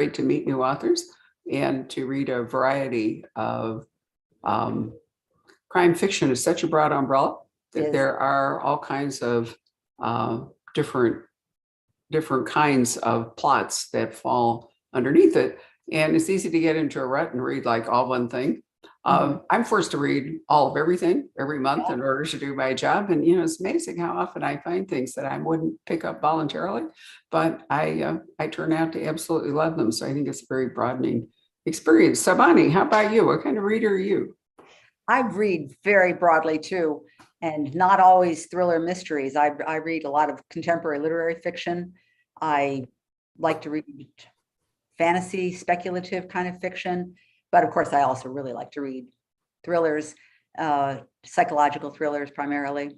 great to meet new authors and to read a variety of crime fiction. Is such a broad umbrella that there are all kinds of different kinds of plots that fall underneath it. And it's easy to get into a rut and read like all one thing. I'm forced to read all of everything every month in order to do my job. And, it's amazing how often I find things that I wouldn't pick up voluntarily, but I turn out to absolutely love them. So I think it's a very broadening experience. So Bonnie, how about you? What kind of reader are you? I read very broadly too, and not always thriller mysteries. I read a lot of contemporary literary fiction. I like to read fantasy, speculative kind of fiction. But of course, I also really like to read thrillers, psychological thrillers primarily.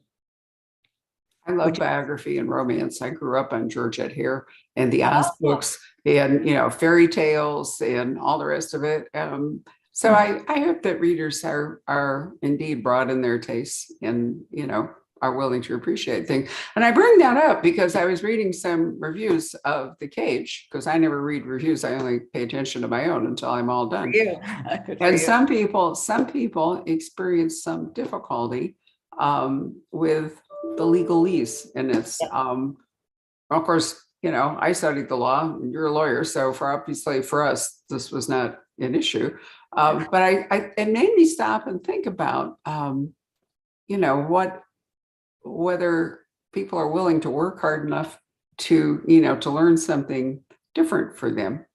I love biography and romance. I grew up on Georgette Hare and the Oz books and, fairy tales and all the rest of it. So I hope that readers are indeed broad in their tastes and, are willing to appreciate things. And I bring that up because I was reading some reviews of The Cage, because I never read reviews. I only pay attention to my own until I'm all done. And some people experience some difficulty with the legalese. And it's, of course, I studied the law and you're a lawyer. So obviously for us, this was not an issue. But it made me stop and think about, whether people are willing to work hard enough to learn something different for them.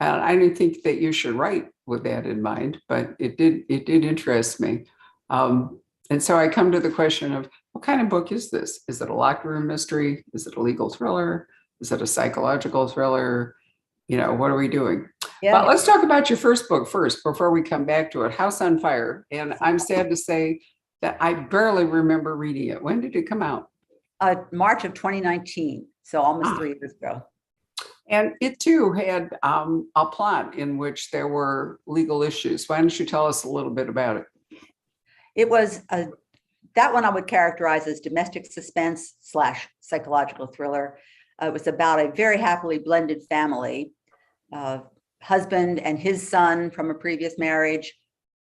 And I didn't think that you should write with that in mind, but it did interest me. And so I come to the question of, what kind of book is this? Is it a locked room mystery? Is it a legal thriller? Is it a psychological thriller? What are we doing? But let's talk about your first book first before we come back to it, House on Fire. And I'm sad to say that I barely remember reading it. When did it come out? March of 2019, so almost 3 years ago. And it too had a plot in which there were legal issues. Why don't you tell us a little bit about it? It was that one I would characterize as domestic suspense / psychological thriller. It was about a very happily blended family, husband and his son from a previous marriage,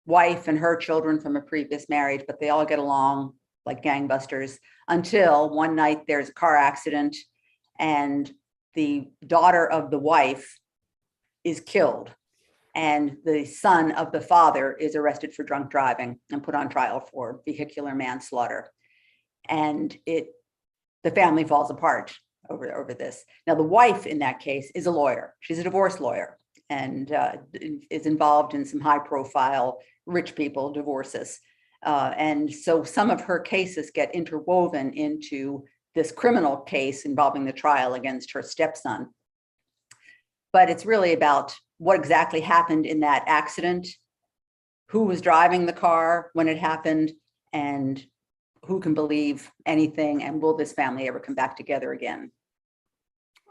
wife and her children from a previous marriage, but they all get along like gangbusters until one night there's a car accident and the daughter of the wife is killed and the son of the father is arrested for drunk driving and put on trial for vehicular manslaughter. And the family falls apart over this. Now, the wife in that case is a lawyer. She's a divorce lawyer and is involved in some high profile rich people divorces. And so some of her cases get interwoven into this criminal case involving the trial against her stepson. But it's really about what exactly happened in that accident, who was driving the car when it happened, and who can believe anything, and will this family ever come back together again?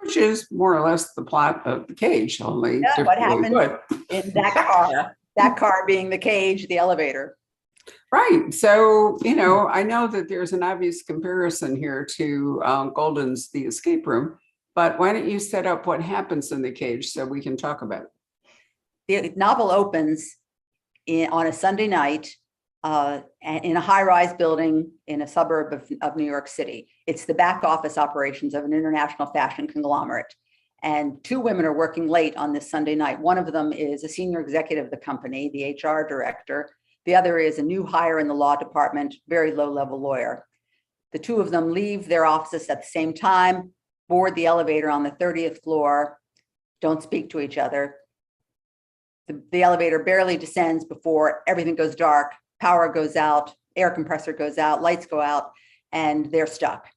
Which is more or less the plot of The Cage, only what happened in that car being the cage, the elevator. Right. So, I know that there's an obvious comparison here to Golden's The Escape Room, but why don't you set up what happens in The Cage so we can talk about it? The novel opens on a Sunday night in a high-rise building in a suburb of New York City. It's the back office operations of an international fashion conglomerate. And 2 women are working late on this Sunday night. One of them is a senior executive of the company, the HR director. The other is a new hire in the law department, very low-level lawyer. The 2 of them leave their offices at the same time, board the elevator on the 30th floor, don't speak to each other. The elevator barely descends before everything goes dark, power goes out, air compressor goes out, lights go out, and they're stuck.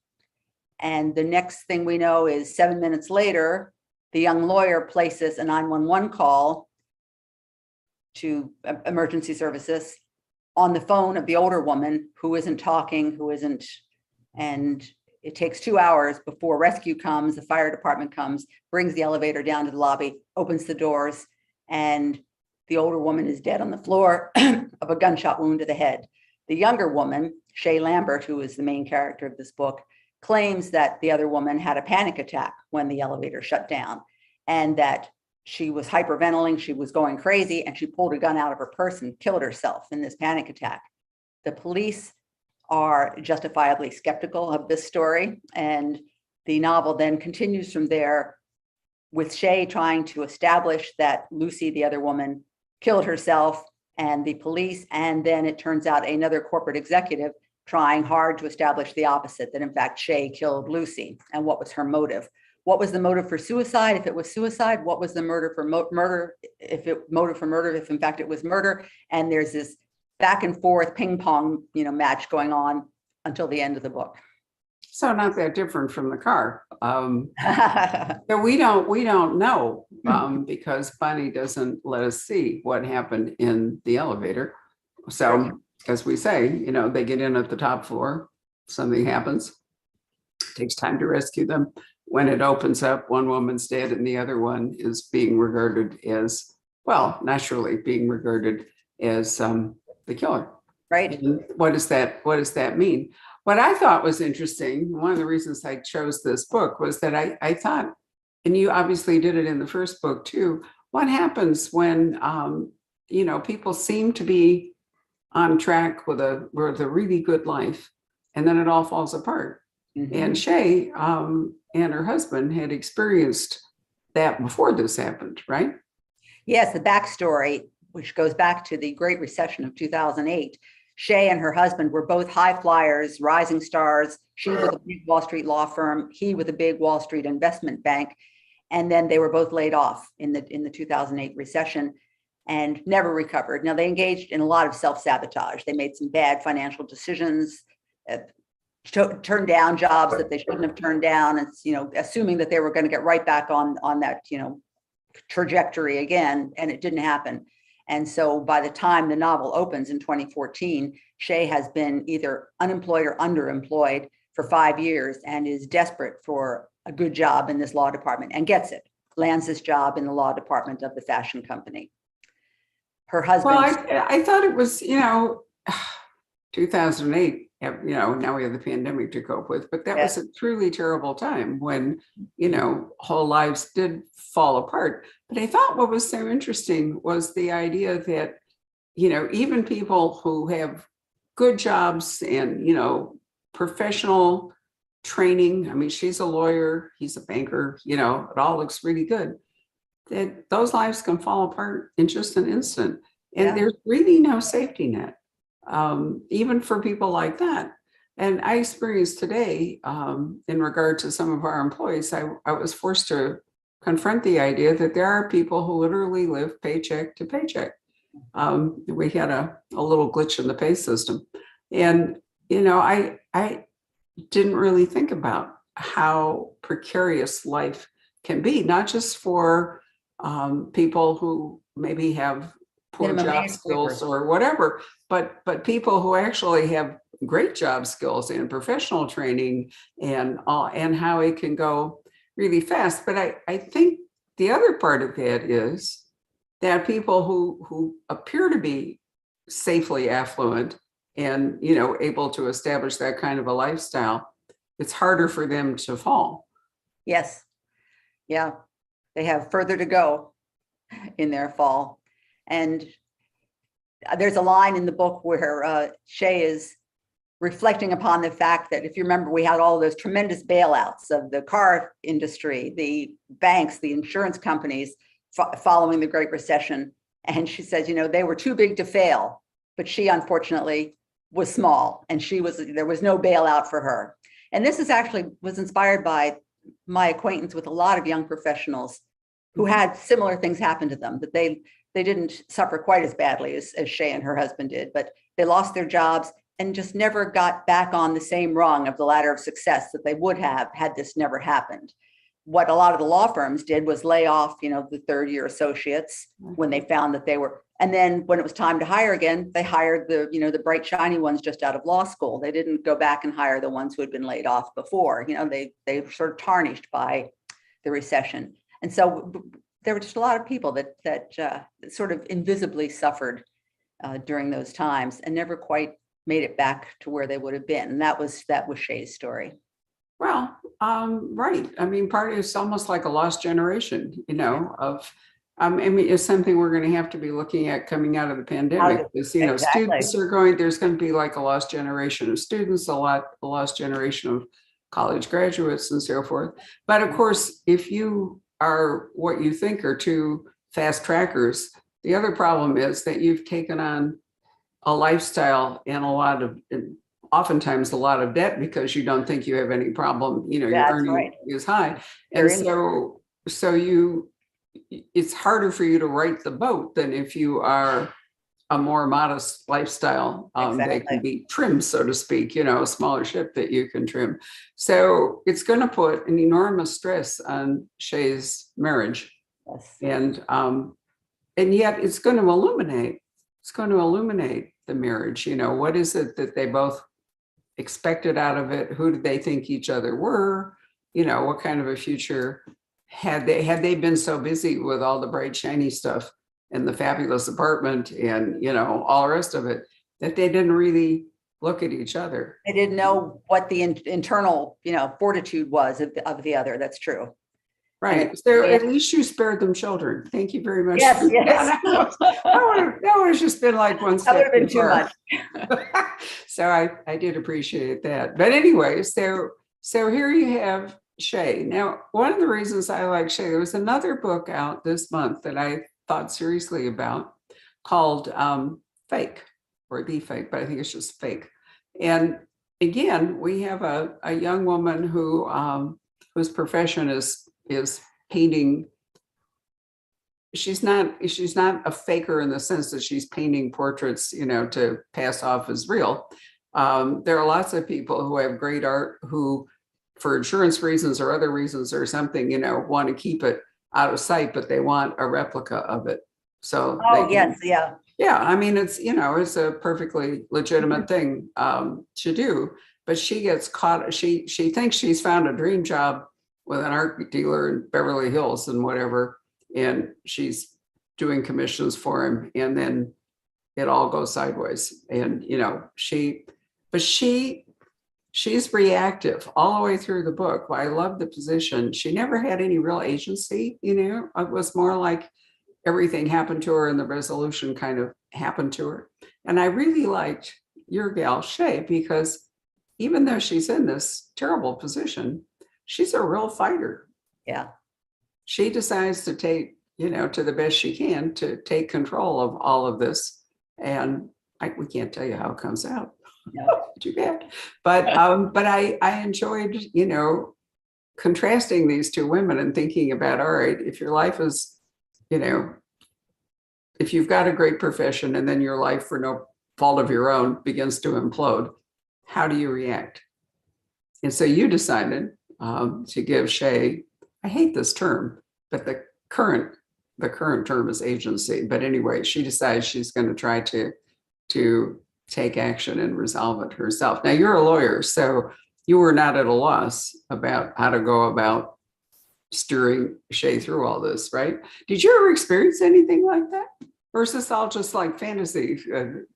And the next thing we know is 7 minutes later, the young lawyer places a 911 call to emergency services on the phone of the older woman who isn't talking, and it takes 2 hours before rescue comes, the fire department comes, brings the elevator down to the lobby, opens the doors, and the older woman is dead on the floor of a gunshot wound to the head. The younger woman, Shay Lambert, who is the main character of this book, claims that the other woman had a panic attack when the elevator shut down, and that she was hyperventilating, she was going crazy, and she pulled a gun out of her purse and killed herself in this panic attack. The police are justifiably skeptical of this story, and the novel then continues from there, with Shay trying to establish that Lucy, the other woman, killed herself, and the police, and then it turns out another corporate executive trying hard to establish the opposite, that in fact Shay killed Lucy. And what was her motive? What was the motive for suicide? If it was suicide, what was the motive for murder? If in fact it was murder? And there's this back and forth ping pong, match going on until the end of the book. So not that different from the car. So we don't know because Bonnie doesn't let us see what happened in the elevator. So as we say, they get in at the top floor, something happens, it takes time to rescue them. When it opens up, one woman's dead and the other one is being regarded as, well, naturally being regarded as the killer. Right. And what does that mean? What I thought was interesting, one of the reasons I chose this book was that I thought, and you obviously did it in the first book too, what happens when, people seem to be on track with a really good life and then it all falls apart. Mm-hmm. And Shay and her husband had experienced that before this happened, right? Yes, the backstory, which goes back to the Great Recession of 2008. Shay and her husband were both high flyers, rising stars. She with a big Wall Street law firm, he with a big Wall Street investment bank. And then they were both laid off in the 2008 recession and never recovered. Now, they engaged in a lot of self-sabotage. They made some bad financial decisions, turned down jobs that they shouldn't have turned down, and assuming that they were going to get right back on that trajectory again, and it didn't happen. And so by the time the novel opens in 2014, Shay has been either unemployed or underemployed for 5 years and is desperate for a good job in this law department, and gets it, lands this job in the law department of the fashion company. Her husband. Well, I thought it was, 2008, now we have the pandemic to cope with, but that was a truly terrible time when, whole lives did fall apart. But I thought what was so interesting was the idea that, even people who have good jobs and, professional training, I mean, she's a lawyer, he's a banker, it all looks really good, that those lives can fall apart in just an instant. And there's really no safety net, even for people like that. And I experienced today, in regard to some of our employees, I was forced to confront the idea that there are people who literally live paycheck to paycheck. We had a little glitch in the pay system. And, I didn't really think about how precarious life can be, not just for people who maybe have poor job skills or whatever, but people who actually have great job skills and professional training and how it can go really fast. But I think the other part of that is that people who appear to be safely affluent and able to establish that kind of a lifestyle, it's harder for them to fall. Yes. Yeah. They have further to go in their fall. And there's a line in the book where Shay is reflecting upon the fact that, if you remember, we had all those tremendous bailouts of the car industry, the banks, the insurance companies following the Great Recession. And she says, they were too big to fail, but she unfortunately was small, and there was no bailout for her. And this was inspired by my acquaintance with a lot of young professionals who had similar things happen to them, that they didn't suffer quite as badly as Shay and her husband did, but they lost their jobs and just never got back on the same rung of the ladder of success that they would have had this never happened. What a lot of the law firms did was lay off, the third-year associates when they found that they were, and then when it was time to hire again, they hired the bright, shiny ones just out of law school. They didn't go back and hire the ones who had been laid off before. They were sort of tarnished by the recession. And so there were just a lot of people that sort of invisibly suffered during those times and never quite made it back to where they would have been. And that was Shay's story. Well, right. I mean, it's almost like a lost generation, of I mean, it's something we're going to have to be looking at coming out of the pandemic. Because, you know, Exactly. students are going, there's going to be like a lost generation of students, a lost generation of college graduates and so forth. But of course, if you are what you think are two fast trackers, the other problem is that you've taken on a lifestyle and oftentimes a lot of debt because you don't think you have any problem, you know, your That's earning right. is high. And Very so it's harder for you to right the boat than if you are a more modest lifestyle. They can Exactly. be trimmed, so to speak, you know, a smaller ship that you can trim. So it's going to put an enormous stress on Shay's marriage. Yes. And yet it's going to illuminate the marriage. You know, what is it that they both expected out of it? Who did they think each other were? You know, what kind of a future had they been so busy with all the bright, shiny stuff and the fabulous apartment and, you know, all the rest of it, that they didn't really look at each other. They didn't know what the internal, you know, fortitude was of the other. That's true. Right. So at least you spared them children. Thank you very much. Yes, yes. That would have just been like one That would step have been too much. So I did appreciate that. But anyway, so here you have Shay. Now, one of the reasons I like Shay, there was another book out this month that I thought seriously about called Fake, or The Fake, but I think it's just Fake. And again, we have a young woman whose profession is painting. She's not a faker in the sense that she's painting portraits, you know, to pass off as real. There are lots of people who have great art who, for insurance reasons or other reasons or something, you know, want to keep it out of sight, but they want a replica of it. So Yes, yeah. Yeah, I mean, it's, you know, it's a perfectly legitimate thing to do, but she gets caught. She thinks she's found a dream job with an art dealer in Beverly Hills and whatever, and she's doing commissions for him, and then it all goes sideways. And, you know, she's reactive all the way through the book. I love the position. She never had any real agency, you know. It was more like everything happened to her and the resolution kind of happened to her. And I really liked your gal, Shay, because even though she's in this terrible position, she's a real fighter. Yeah. She decides to take, you know, to the best she can to take control of all of this. And we can't tell you how it comes out. No. Too bad. But I enjoyed, you know, contrasting these two women and thinking about, all right, if your life is, you know, if you've got a great profession and then your life, for no fault of your own, begins to implode, how do you react? And so you decided to give Shay, I hate this term, but the current term is agency. But anyway, she decides she's going to try to take action and resolve it herself. Now, you're a lawyer, so you were not at a loss about how to go about steering Shay through all this, right? Did you ever experience anything like that? Or is this all just like fantasy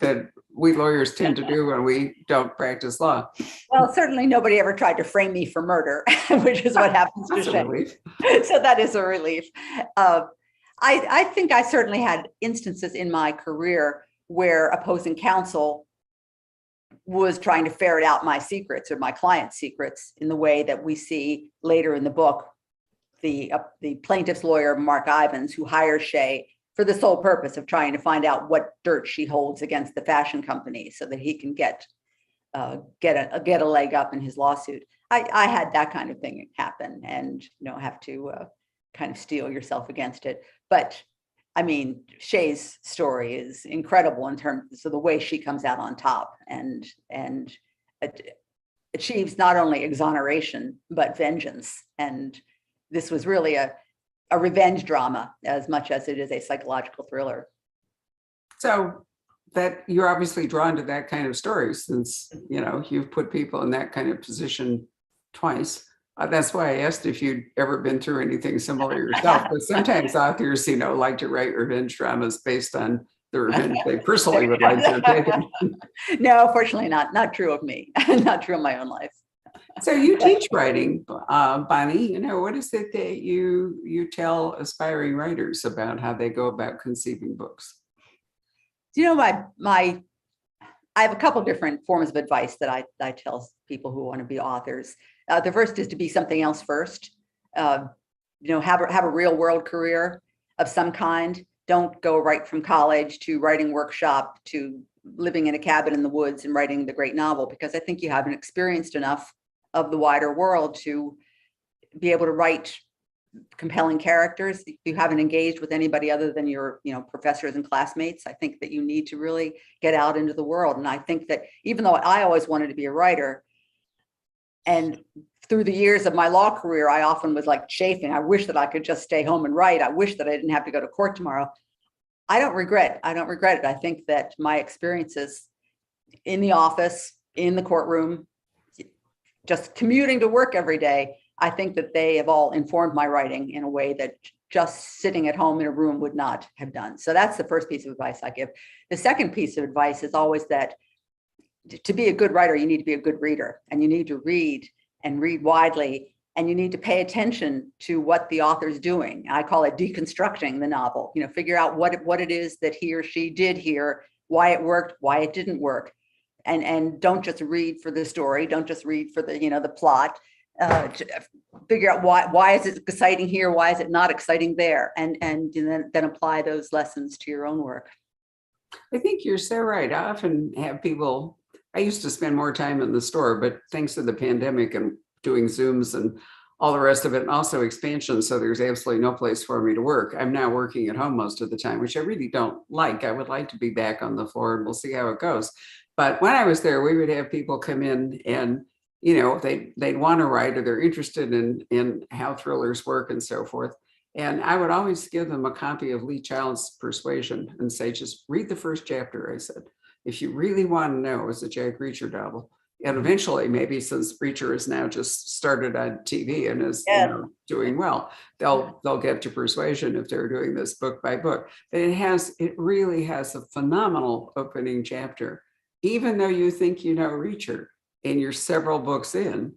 that we lawyers tend to do when we don't practice law? Well, certainly nobody ever tried to frame me for murder, which is what happens to Shay. Relief. So that is a relief. I think I certainly had instances in my career where opposing counsel was trying to ferret out my secrets or my client's secrets in the way that we see later in the book. The plaintiff's lawyer, Mark Ivins, who hires Shay for the sole purpose of trying to find out what dirt she holds against the fashion company so that he can get a leg up in his lawsuit. I had that kind of thing happen, and have to kind of steel yourself against it. But I mean, Shay's story is incredible in terms of the way she comes out on top and achieves not only exoneration but vengeance. And this was really a revenge drama as much as it is a psychological thriller. So that you're obviously drawn to that kind of story since, you've put people in that kind of position twice. That's why I asked if you'd ever been through anything similar yourself. But sometimes authors, like to write revenge dramas based on the revenge they personally would like to have taken. No, fortunately not true of me. Not true of my own life. So you teach writing, Bonnie. You know, what is it that you tell aspiring writers about how they go about conceiving books? You know, I have a couple different forms of advice that I tell people who want to be authors. The first is to be something else first. Have a real world career of some kind. Don't go right from college to writing workshop to living in a cabin in the woods and writing the great novel, because I think you haven't experienced enough of the wider world to be able to write compelling characters. If you haven't engaged with anybody other than your, professors and classmates, I think that you need to really get out into the world. And I think that even though I always wanted to be a writer, and through the years of my law career, I often was like chafing. I wish that I could just stay home and write. I wish that I didn't have to go to court tomorrow. I don't regret it. I think that my experiences in the office, in the courtroom, just commuting to work every day, I think that they have all informed my writing in a way that just sitting at home in a room would not have done. So that's the first piece of advice I give. The second piece of advice is always that to be a good writer, you need to be a good reader, and you need to read and read widely, and you need to pay attention to what the author's doing. I call it deconstructing the novel. Figure out what it is that he or she did here, why it worked, why it didn't work, and don't just read for the story. Don't just read for the plot. Figure out why is it exciting here, why is it not exciting there, and then apply those lessons to your own work. I think you're so right. I often have people. I used to spend more time in the store, but thanks to the pandemic and doing Zooms and all the rest of it, and also expansion, so there's absolutely no place for me to work. I'm now working at home most of the time, which I really don't like. I would like to be back on the floor, and we'll see how it goes. But when I was there, we would have people come in and they'd want to write, or they're interested in how thrillers work and so forth. And I would always give them a copy of Lee Child's Persuasion and say, just read the first chapter. I said, if you really want to know, it's a Jack Reacher novel. And eventually, maybe since Reacher has now just started on TV and is doing well, they'll get to Persuasion if they're doing this book by book. But it really has a phenomenal opening chapter. Even though you think you know Reacher and you're several books in,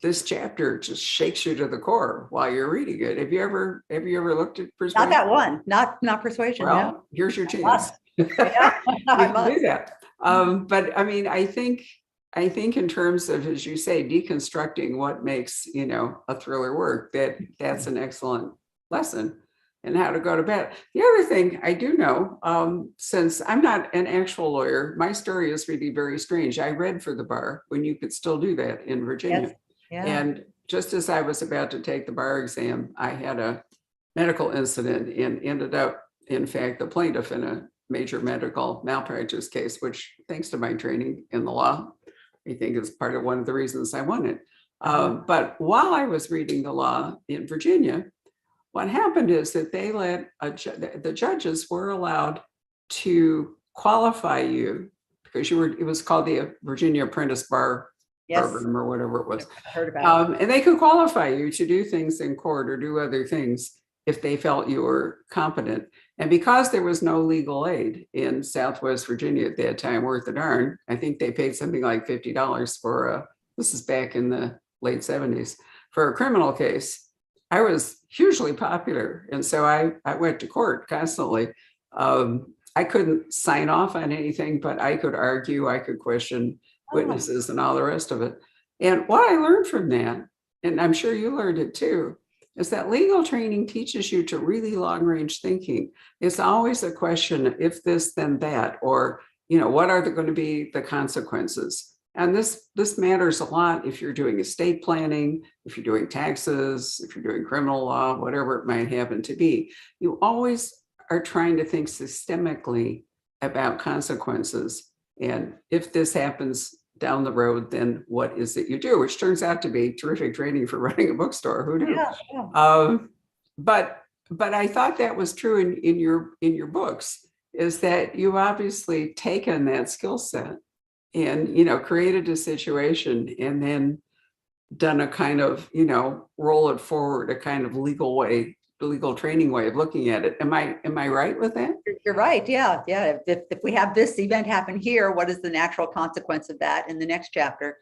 this chapter just shakes you to the core while you're reading it. Have you ever looked at Persuasion? Not that one, not Persuasion. Well, no. Here's your chance. Yeah, I must. Do that. But I mean, I think in terms of, as you say, deconstructing what makes a thriller work, that's an excellent lesson in how to go to bed. The other thing I do know, since I'm not an actual lawyer, my story is really very strange. I read for the bar when you could still do that in Virginia. Yes. Yeah. And just as I was about to take the bar exam, I had a medical incident and ended up, in fact, the plaintiff in a major medical malpractice case, which, thanks to my training in the law, I think is part of one of the reasons I won it. But while I was reading the law in Virginia, what happened is that they let the judges were allowed to qualify you because it was called the Virginia Apprentice Bar program or whatever it was. I heard about it. And they could qualify you to do things in court or do other things if they felt you were competent. And because there was no legal aid in Southwest Virginia at that time, worth a darn, I think they paid something like $50 for this is back in the late 70s, for a criminal case. I was hugely popular. And so I went to court constantly. I couldn't sign off on anything, but I could argue, I could question witnesses and all the rest of it. And what I learned from that, and I'm sure you learned it too, is that legal training teaches you to really long range thinking. It's always a question of if this, then that, or, what are going to be the consequences? And this matters a lot if you're doing estate planning, if you're doing taxes, if you're doing criminal law, whatever it might happen to be. You always are trying to think systemically about consequences. And if this happens down the road, then what is it you do? Which turns out to be terrific training for running a bookstore. Who knew? Yeah. But I thought that was true in your books, is that you've obviously taken that skill set and created a situation and then done a kind of roll it forward, a kind of legal training way of looking at it. Am I right with that? You're right. Yeah. If we have this event happen here, what is the natural consequence of that in the next chapter?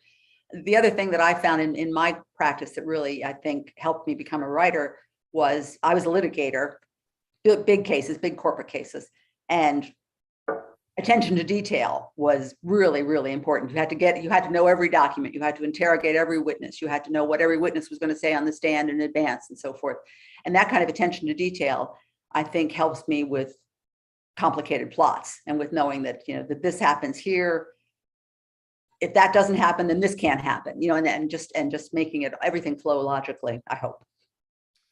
the other thing that I found in my practice that really, I think, helped me become a writer was I was a litigator, big cases, big corporate cases. And attention to detail was really, really important. You had to know every document. You had to interrogate every witness. You had to know what every witness was going to say on the stand in advance and so forth. And that kind of attention to detail, I think, helps me with complicated plots and with knowing that, that this happens here. If that doesn't happen, then this can't happen, and just making it everything flow logically, I hope.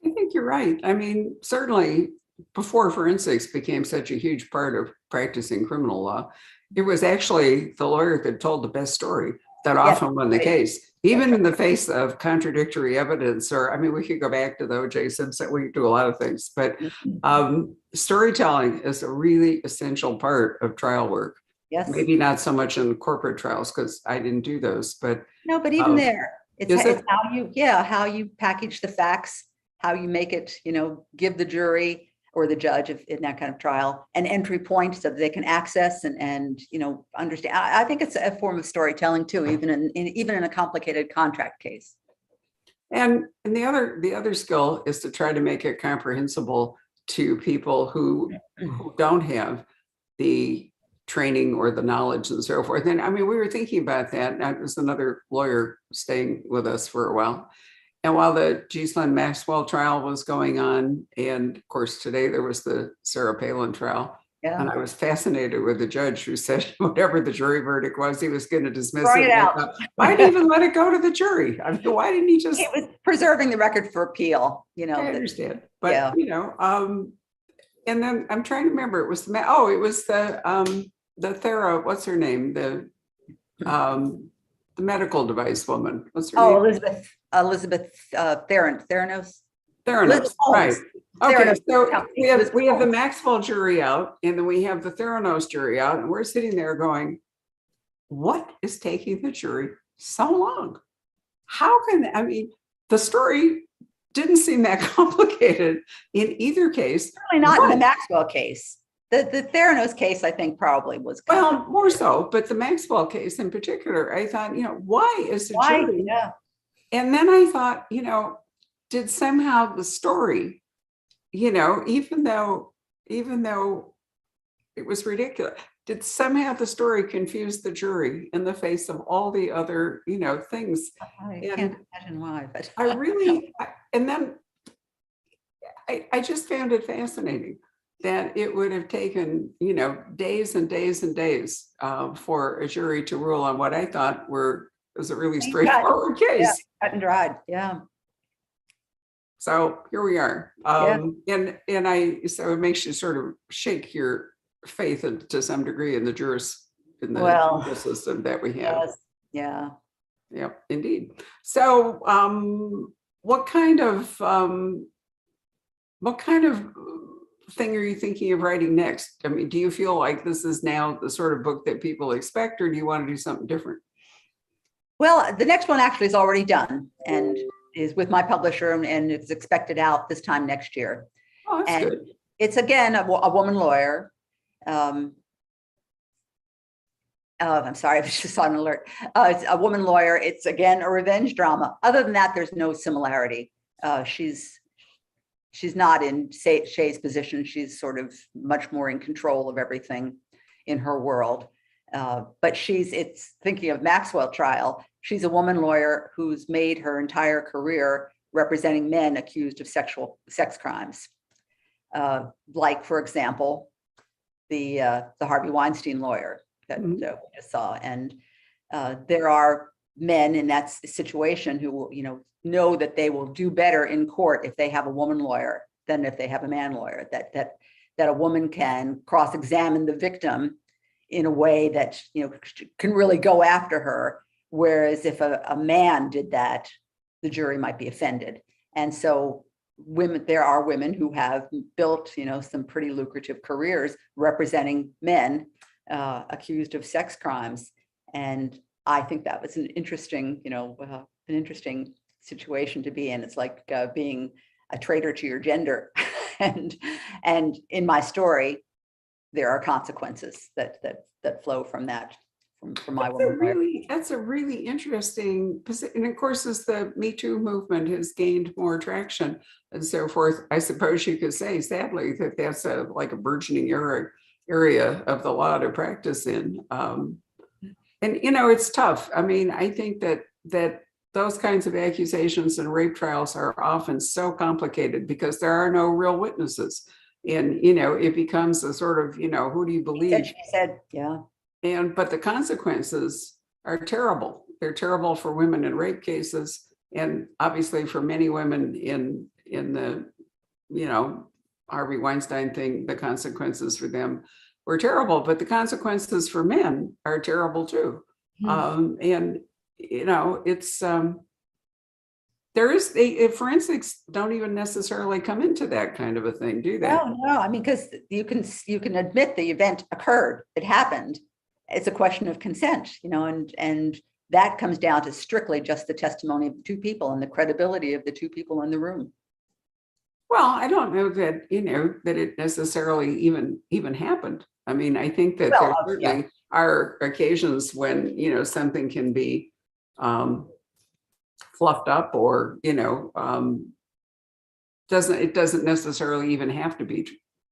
I think you're right. I mean, certainly before forensics became such a huge part of practicing criminal law, it was actually the lawyer that told the best story that often won the case, even in the face of contradictory evidence. Or, I mean, we could go back to the O.J. Simpson, we could do a lot of things, but storytelling is a really essential part of trial work. Yes. Maybe not so much in corporate trials because I didn't do those, but no, but even there, it's how you package the facts, how you make it, give the jury or the judge in that kind of trial an entry point so that they can access and understand. I think it's a form of storytelling too, even in a complicated contract case. And the other skill is to try to make it comprehensible to people who don't have the training or the knowledge and so forth. And I mean, we were thinking about that. And it was another lawyer staying with us for a while. And while the Ghislaine Maxwell trial was going on, and of course, today there was the Sarah Palin trial. Yeah. And I was fascinated with the judge who said whatever the jury verdict was, he was going to dismiss it. Out. Why didn't he even let it go to the jury? I mean, why didn't he just? It was preserving the record for appeal, I understand. But, and then I'm trying to remember, it was the Thera, what's her name? The medical device woman. What's her name? Elizabeth Theranos. Theranos, right. Okay, so we have the Maxwell jury out, and then we have the Theranos jury out, and we're sitting there going, what is taking the jury so long? The story didn't seem that complicated in either case. Certainly not in the Maxwell case. The Theranos case, I think, probably was. Well, more so, but the Maxwell case in particular, I thought, why is the jury? Yeah. And then I thought, did somehow the story, even though it was ridiculous, did somehow the story confuse the jury in the face of all the other, things? I can't imagine why, but I just found it fascinating that it would have taken, days and days and days for a jury to rule on what I thought was a really straightforward case. Yeah, cut and dried. Yeah. So here we are. So it makes you sort of shake your faith to some degree in the legal system that we have. Yes. Yeah. Yeah, indeed. So what kind of thing are you thinking of writing next? I mean, do you feel like this is now the sort of book that people expect, or do you want to do something different? Well, the next one actually is already done and is with my publisher, and it's expected out this time next year. Oh, that's good. It's again a woman lawyer. I'm sorry, I was just on alert. It's a woman lawyer. It's again a revenge drama. Other than that, there's no similarity. She's not in Shay's position. She's sort of much more in control of everything in her world. But it's thinking of Maxwell trial. She's a woman lawyer who's made her entire career representing men accused of sex crimes. Like, for example, the Harvey Weinstein lawyer that we just saw. And there are men in that situation who, know that they will do better in court if they have a woman lawyer than if they have a man lawyer, that a woman can cross-examine the victim in a way that, can really go after her. Whereas if a man did that, the jury might be offended. And so there are women who have built, some pretty lucrative careers representing men accused of sex crimes. And I think that was an interesting, situation to be in. It's like being a traitor to your gender. and in my story, there are consequences that flow from that from my woman lawyer. That's a really interesting position. And of course, as the Me Too movement has gained more traction and so forth, I suppose you could say, sadly, that that's like a burgeoning area of the law to practice in. And it's tough. I mean, I think that those kinds of accusations and rape trials are often so complicated because there are no real witnesses. And, it becomes a sort of, who do you believe? She said, yeah. But the consequences are terrible. They're terrible for women in rape cases. And obviously for many women in the, Harvey Weinstein thing, the consequences for them were terrible, but the consequences for men are terrible too. And it's forensics don't even necessarily come into that kind of a thing, do they? No. I mean, because you can admit the event occurred, it happened. It's a question of consent, and that comes down to strictly just the testimony of the two people and the credibility of the two people in the room. Well, I don't know that, that it necessarily even happened. I mean, I think that there certainly are occasions when, something can be fluffed up or, doesn't necessarily even have to be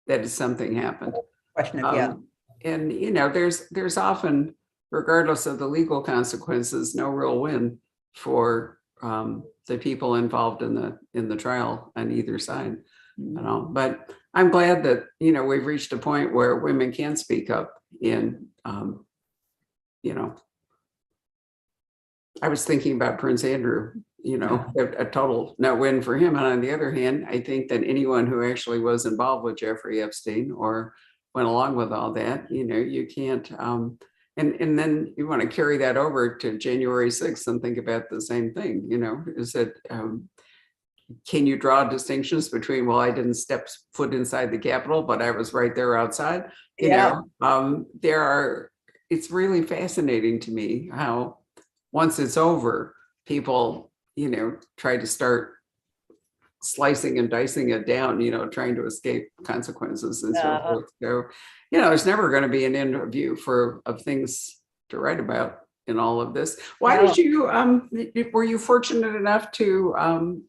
that something happened. Question of, And, there's often, regardless of the legal consequences, no real win for the people involved in the trial on either side. But I'm glad that we've reached a point where women can speak up. And I was thinking about Prince Andrew, a total no win for him. And on the other hand, I think that anyone who actually was involved with Jeffrey Epstein or went along with all that, you can't. And then you want to carry that over to January 6th and think about the same thing, is that can you draw distinctions between, well, I didn't step foot inside the Capitol, but I was right there outside. It's really fascinating to me how once it's over, people, try to start slicing and dicing it down, trying to escape consequences and so forth. So, there's never going to be an interview of things to write about in all of this. Why did you, were you fortunate enough to,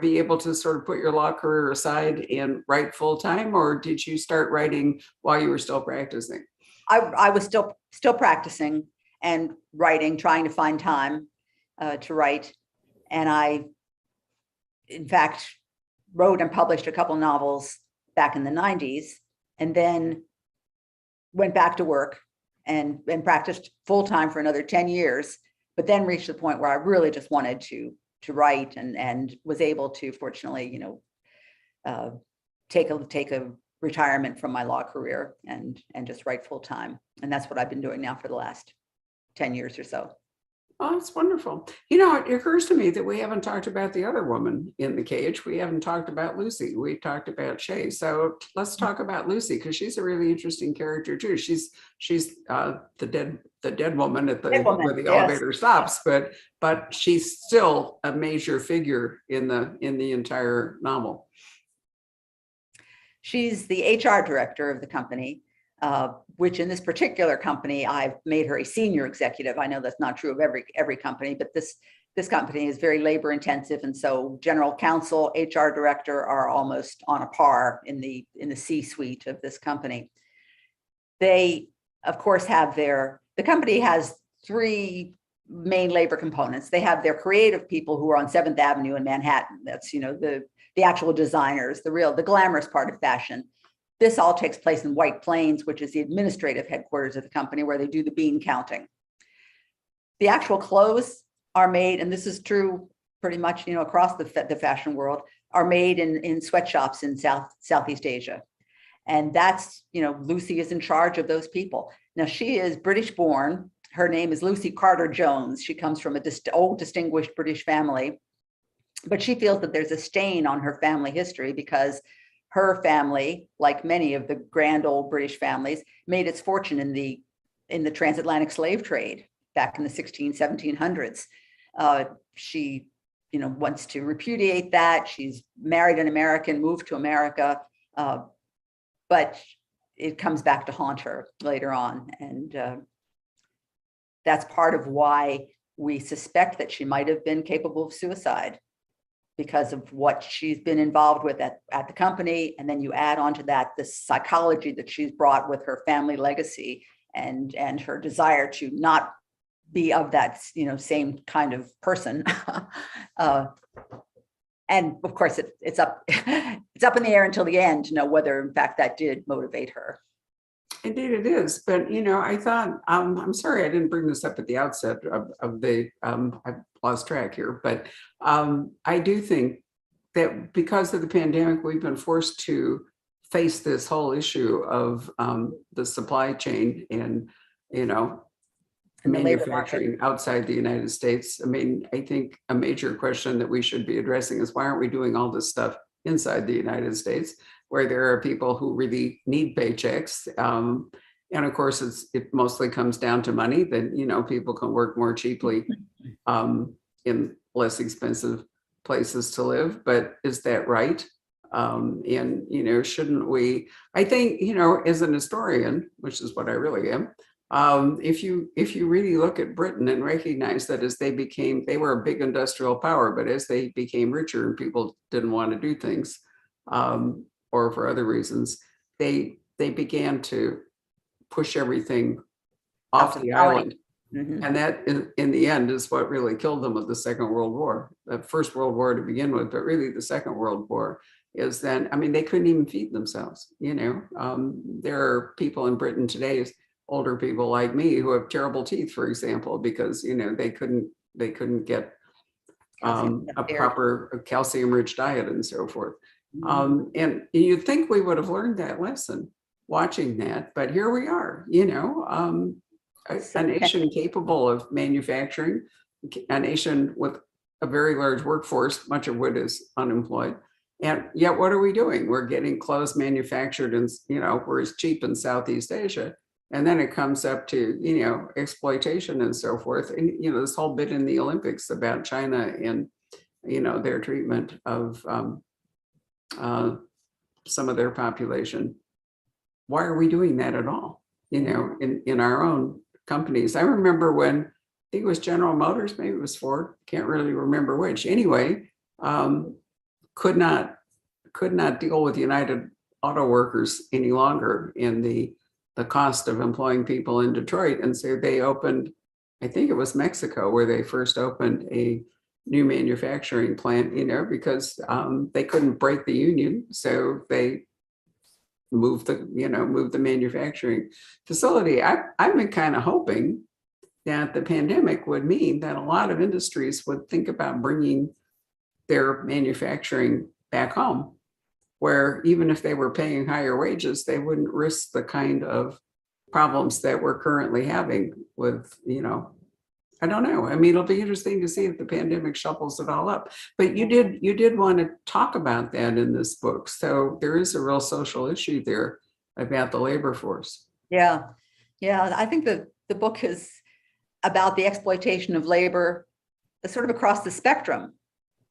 be able to sort of put your law career aside and write full time, or did you start writing while you were still practicing? I was still practicing and writing, trying to find time to write. And I, in fact, wrote and published a couple novels back in the 90s, and then went back to work and practiced full time for another 10 years, but then reached the point where I really just wanted to write and was able to, fortunately, take a retirement from my law career and just write full time. And that's what I've been doing now for the last 10 years or so. Oh, that's wonderful. It occurs to me that we haven't talked about the other woman in the cage. We haven't talked about Lucy. We talked about Shay. So let's talk about Lucy, because she's a really interesting character too. She's the dead woman at where the elevator stops, but she's still a major figure in the entire novel. She's the HR director of the company, which in this particular company, I've made her a senior executive. I know that's not true of every company, but this company is very labor intensive. And so general counsel, HR director are almost on a par in the C-suite of this company. They, of course, the company has three main labor components. They have their creative people who are on 7th Avenue in Manhattan. That's, the actual designers, the glamorous part of fashion. This all takes place in White Plains, which is the administrative headquarters of the company, where they do the bean counting. The actual clothes are made, and this is true pretty much, across the fashion world, are made in sweatshops in Southeast Asia. And that's, Lucy is in charge of those people. Now, she is British born. Her name is Lucy Carter Jones. She comes from an old distinguished British family, but she feels that there's a stain on her family history because her family, like many of the grand old British families, made its fortune in the transatlantic slave trade back in the 1700s. She, wants to repudiate that. She's married an American, moved to America, but it comes back to haunt her later on. And that's part of why we suspect that she might have been capable of suicide, because of what she's been involved with at the company. And then you add on to that the psychology that she's brought with her family legacy and her desire to not be of that, same kind of person. And of course, it's up in the air until the end to know whether, in fact, that did motivate her. Indeed, it is. But, I thought, I'm sorry I didn't bring this up at the outset of the, I've lost track here, but I do think that because of the pandemic, we've been forced to face this whole issue of the supply chain and, And the labor manufacturing outside the United States. I mean, I think a major question that we should be addressing is why aren't we doing all this stuff inside the United States, where there are people who really need paychecks. And of course, it mostly comes down to money, that, people can work more cheaply in less expensive places to live. But is that right? And, shouldn't we, I think, as an historian, which is what I really am, if you really look at Britain and recognize that as they were a big industrial power, but as they became richer and people didn't want to do things, or for other reasons, they began to push everything off the island. Mm-hmm. And that in the end is what really killed them with the Second World War. The First World War to begin with, but really the Second World War is then, they couldn't even feed themselves. There are people in Britain today, older people like me, who have terrible teeth, for example, because they couldn't get a proper calcium-rich diet and so forth. And you'd think we would have learned that lesson watching that, but here we are, a nation capable of manufacturing, a nation with a very large workforce, much of which is unemployed. And yet what are we doing? We're getting clothes manufactured and, we're as cheap in Southeast Asia. And then it comes up to, exploitation and so forth. And, this whole bit in the Olympics about China and, their treatment of some of their population. Why are we doing that at all? In our own companies. I remember when, I think it was General Motors, maybe it was Ford, can't really remember which. Anyway, could not deal with United Auto Workers any longer in the cost of employing people in Detroit. And so they opened, I think it was Mexico, where they first opened a new manufacturing plant, because they couldn't break the union. So they moved the manufacturing facility. I've been kind of hoping that the pandemic would mean that a lot of industries would think about bringing their manufacturing back home, where even if they were paying higher wages, they wouldn't risk the kind of problems that we're currently having with, I don't know. It'll be interesting to see if the pandemic shuffles it all up. But you did want to talk about that in this book. So there is a real social issue there about the labor force. Yeah. I think the book is about the exploitation of labor sort of across the spectrum,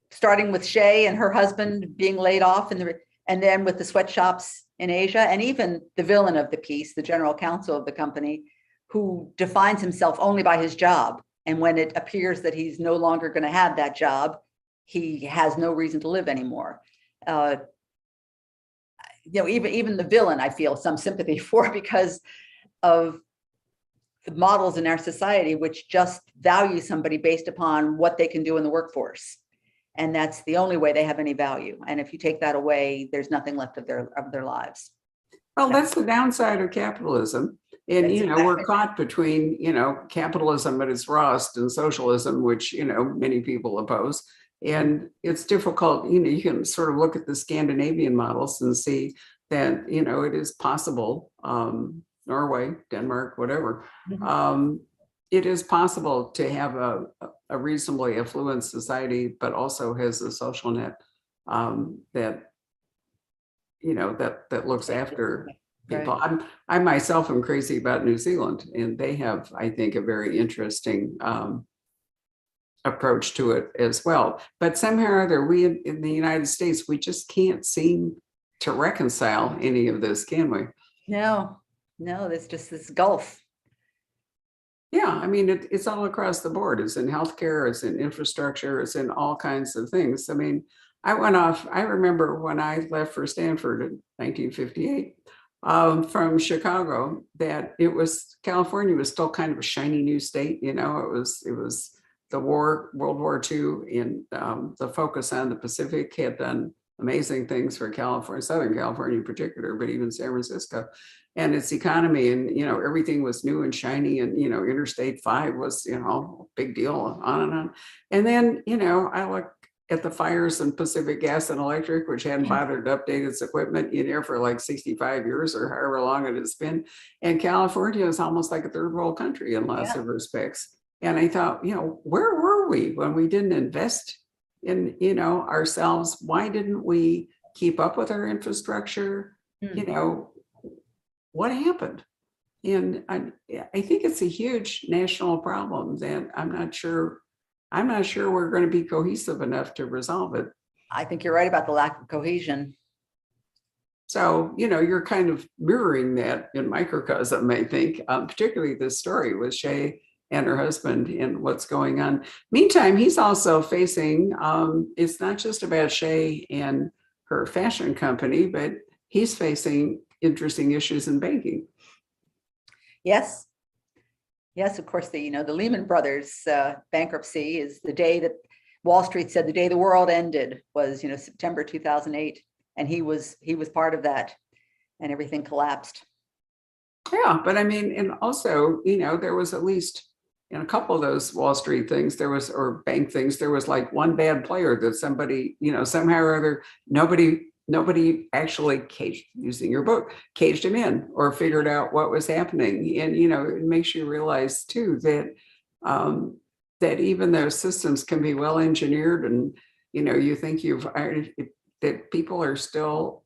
starting with Shay and her husband being laid off, and then with the sweatshops in Asia, and even the villain of the piece, the general counsel of the company, who defines himself only by his job. And when it appears that he's no longer going to have that job, he has no reason to live anymore. Even the villain, I feel some sympathy for, because of the models in our society which just value somebody based upon what they can do in the workforce. And that's the only way they have any value. And if you take that away, there's nothing left of their lives. Well, that's the downside of capitalism. And, we're caught between, capitalism at its rawest and socialism, which, many people oppose. And it's difficult, you can sort of look at the Scandinavian models and see that, it is possible, Norway, Denmark, whatever. It is possible to have a reasonably affluent society, but also has a social net that looks after people. Right. I myself am crazy about New Zealand, and they have, I think, a very interesting approach to it as well. But somehow or other, we in the United States, we just can't seem to reconcile any of this, can we? No, there's just this gulf. Yeah, I mean, it's all across the board. It's in healthcare, it's in infrastructure, it's in all kinds of things. I mean, I remember when I left for Stanford in 1958 from Chicago, that California was still kind of a shiny new state. It was World War II, and the focus on the Pacific had done amazing things for California, Southern California in particular, but even San Francisco and its economy. And, everything was new and shiny, and, Interstate 5 was, a big deal, on and on. And then, I look at the fires in Pacific Gas and Electric, which hadn't bothered to update its equipment, for like 65 years or however long it has been. And California is almost like a third world country in lots of respects. And I thought, where were we when we didn't invest in, ourselves? Why didn't we keep up with our infrastructure? What happened? And I think it's a huge national problem that I'm not sure we're going to be cohesive enough to resolve it. I think you're right about the lack of cohesion. So, you're kind of mirroring that in microcosm, I think, particularly this story with Shay and her husband and what's going on. Meantime, he's also facing, it's not just about Shay and her fashion company, but he's facing interesting issues in banking. Yes. Yes, of course, the Lehman Brothers bankruptcy is the day that Wall Street said the day the world ended was, September 2008. And he was part of that, and everything collapsed. Yeah, but I mean, and also, there was at least in a couple of those Wall Street things, or bank things, there was like one bad player that somebody, somehow or other, nobody actually using your book, caged him in or figured out what was happening. And, it makes you realize too that, that even those systems can be well engineered, and, you think that people are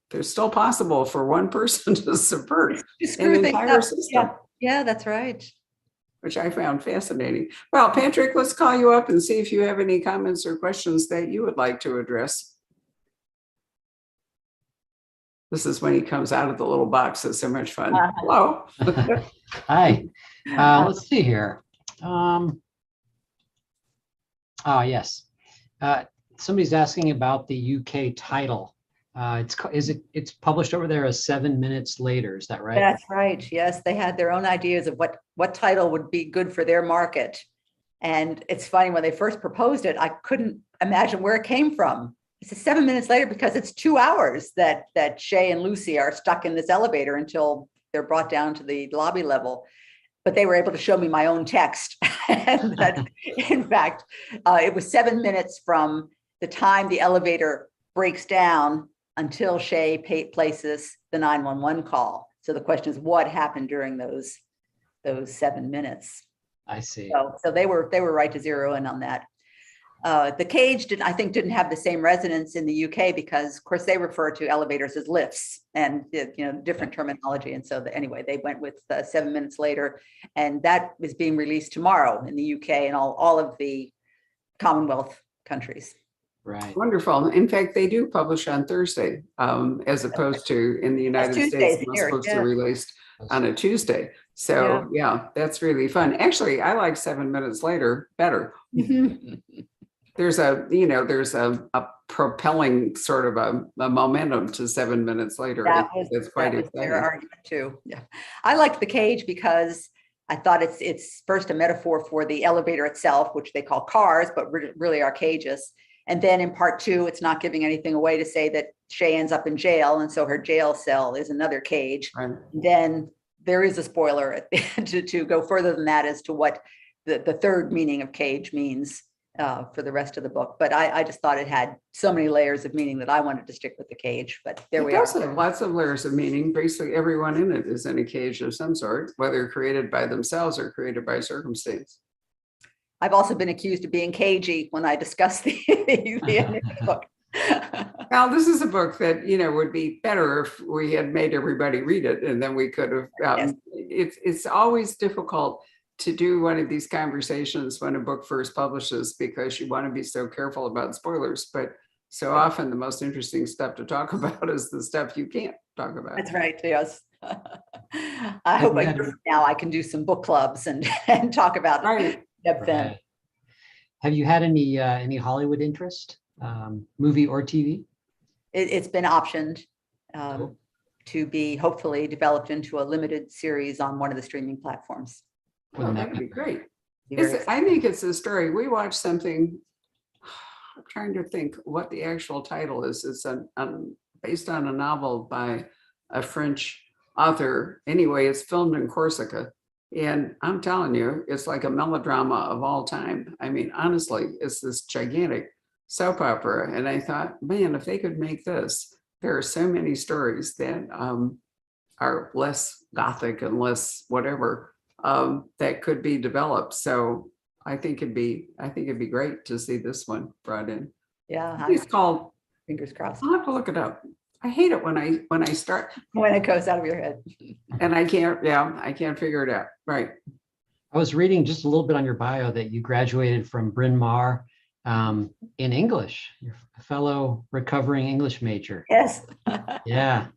there's still possible for one person to subvert an entire system. Yeah, that's right. Which I found fascinating. Well, Patrick, let's call you up and see if you have any comments or questions that you would like to address. This is when he comes out of the little box. It's so much fun. Hello. Hi. Let's see here. Yes. Somebody's asking about the UK title. It's published over there as 7 minutes later. Is that right? That's right. Yes, they had their own ideas of what title would be good for their market. And it's funny, when they first proposed it, I couldn't imagine where it came from. It's 7 minutes later because it's 2 hours that Shay and Lucy are stuck in this elevator until they're brought down to the lobby level. But they were able to show me my own text. And that, in fact, it was 7 minutes from the time the elevator breaks down until Shay places the 911 call. So the question is, what happened during those 7 minutes? I see. So they were right to zero in on that. The cage didn't have the same resonance in the UK because, of course, they refer to elevators as lifts and different terminology. And so anyway, they went with 7 minutes later, and that is being released tomorrow in the UK and all of the Commonwealth countries. Right. Wonderful. In fact, they do publish on Thursday, as opposed to in the United States, most books are released on a Tuesday. So yeah, that's really fun. Actually, I like 7 minutes later better. There's a propelling sort of a momentum to 7 minutes later. It's quite exciting. Their argument too. Yeah, I liked the cage because I thought it's first a metaphor for the elevator itself, which they call cars, but really are cages. And then in part two, it's not giving anything away to say that Shay ends up in jail, and so her jail cell is another cage. Right. Then there is a spoiler to go further than that as to what the third meaning of cage means for the rest of the book. But I just thought it had so many layers of meaning that I wanted to stick with the cage. But there we are. It does have lots of layers of meaning. Basically, everyone in it is in a cage of some sort, whether created by themselves or created by circumstance. I've also been accused of being cagey when I discuss the end of the book. Well, this is a book that, would be better if we had made everybody read it, and then we could have, yes. It's always difficult to do one of these conversations when a book first publishes, because you want to be so careful about spoilers, but so often the most interesting stuff to talk about is the stuff you can't talk about. That's right, yes. I hope you a had year from now I can do some book clubs and, and talk about Right. Deb Finn. Right. Have you had any Hollywood interest, movie or TV? It's been optioned Cool. to be hopefully developed into a limited series on one of the streaming platforms. Oh, Wouldn't that that'd be great. Be very I think it's a story. We watched something. I'm trying to think what the actual title is. It's based on a novel by a French author. Anyway, it's filmed in Corsica. And I'm telling you, it's like a melodrama of all time. I mean, honestly, it's this gigantic soap opera. And I thought, man, if they could make this, there are so many stories that are less gothic and less whatever that could be developed. So I think it'd be great to see this one brought in. Yeah, It's called, fingers crossed. I'll have to look it up. I hate it when I start When it goes out of your head. and I can't figure it out. Right. I was reading just a little bit on your bio that you graduated from Bryn Mawr in English. You're a fellow recovering English major. Yes. Yeah.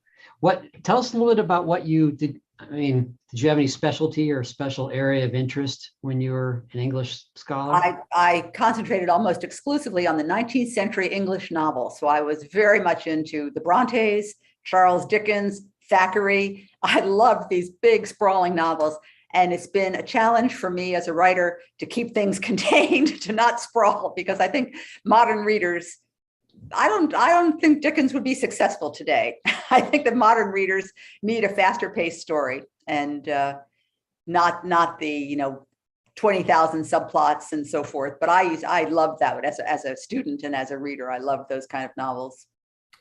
Tell us a little bit about what you did. I mean, did you have any specialty or special area of interest when you were an English scholar? I concentrated almost exclusively on the 19th century English novel. So I was very much into the Brontes, Charles Dickens, Thackeray. I loved these big sprawling novels. And it's been a challenge for me as a writer to keep things contained, to not sprawl, because I think modern readers, I don't think Dickens would be successful today. I think that modern readers need a faster paced story and not the 20,000 subplots and so forth. But I love that as a student and as a reader. I love those kind of novels.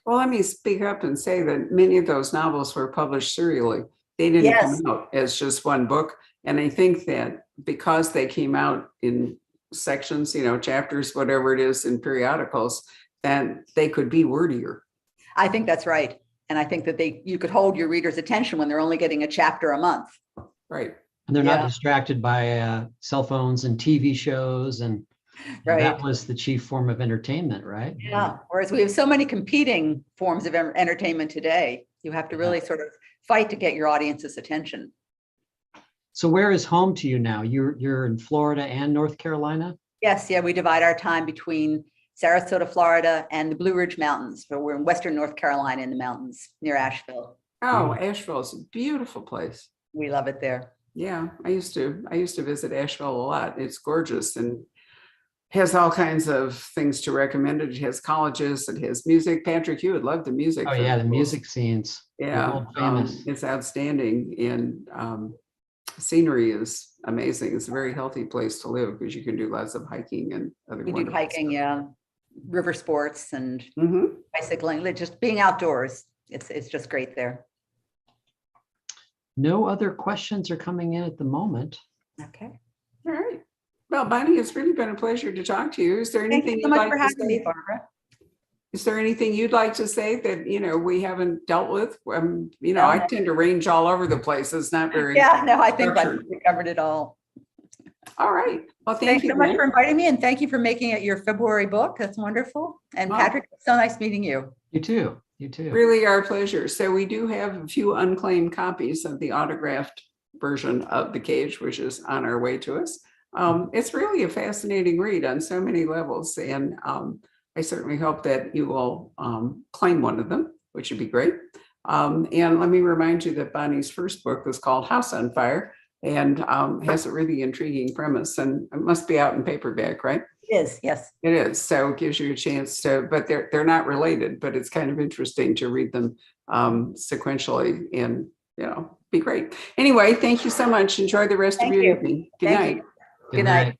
Well, let me speak up and say that many of those novels were published serially. They didn't Yes. come out as just one book. And I think that because they came out in sections, chapters, whatever it is, in periodicals, then they could be wordier. I think that's right. And I think that you could hold your reader's attention when they're only getting a chapter a month. Right. And they're not Yeah. distracted by cell phones and TV shows. And Right. that was the chief form of entertainment, right? Yeah. Whereas we have so many competing forms of entertainment today, you have to really sort of fight to get your audience's attention. So where is home to you now? You're in Florida and North Carolina? Yes. Yeah. We divide our time between Sarasota, Florida, and the Blue Ridge Mountains, but we're in Western North Carolina in the mountains near Asheville. Oh, Asheville is a beautiful place. We love it there. Yeah, I used to visit Asheville a lot. It's gorgeous and has all kinds of things to recommend. It has colleges, it has music. Patrick, you would love the music. Oh yeah, the music scenes. Yeah, World famous. it's outstanding, and scenery is amazing. It's a very healthy place to live because you can do lots of hiking and other. We do wonderful hiking, stuff. yeah, river sports and Mhm. bicycling, just being outdoors. It's just great there. No other questions are coming in at the moment. Okay. All right. Well, Bonnie, it's really been a pleasure to talk to you. Is there Thank anything you so you'd much like for to having me, say? Barbara. Is there anything you'd like to say that, we haven't dealt with? No. I tend to range all over the place. It's not very. Yeah, no, I think structured. we covered it all. All right. Well, thank Thanks you. so much Lynn. for inviting me, and thank you for making it your February book. That's wonderful. And Wow. Patrick, it's so nice meeting you. You too. You too. Really our pleasure. So we do have a few unclaimed copies of the autographed version of The Cage, which is on our way to us. It's really a fascinating read on so many levels. And I certainly hope that you will claim one of them, which would be great. And let me remind you that Bonnie's first book was called House on Fire and has a really intriguing premise, and it must be out in paperback, right? It is, yes. It is. So it gives you a chance to, but they're not related, but it's kind of interesting to read them sequentially and, be great. Anyway, thank you so much. Enjoy the rest Thank of your you. evening. Good Thank night. you. Good night.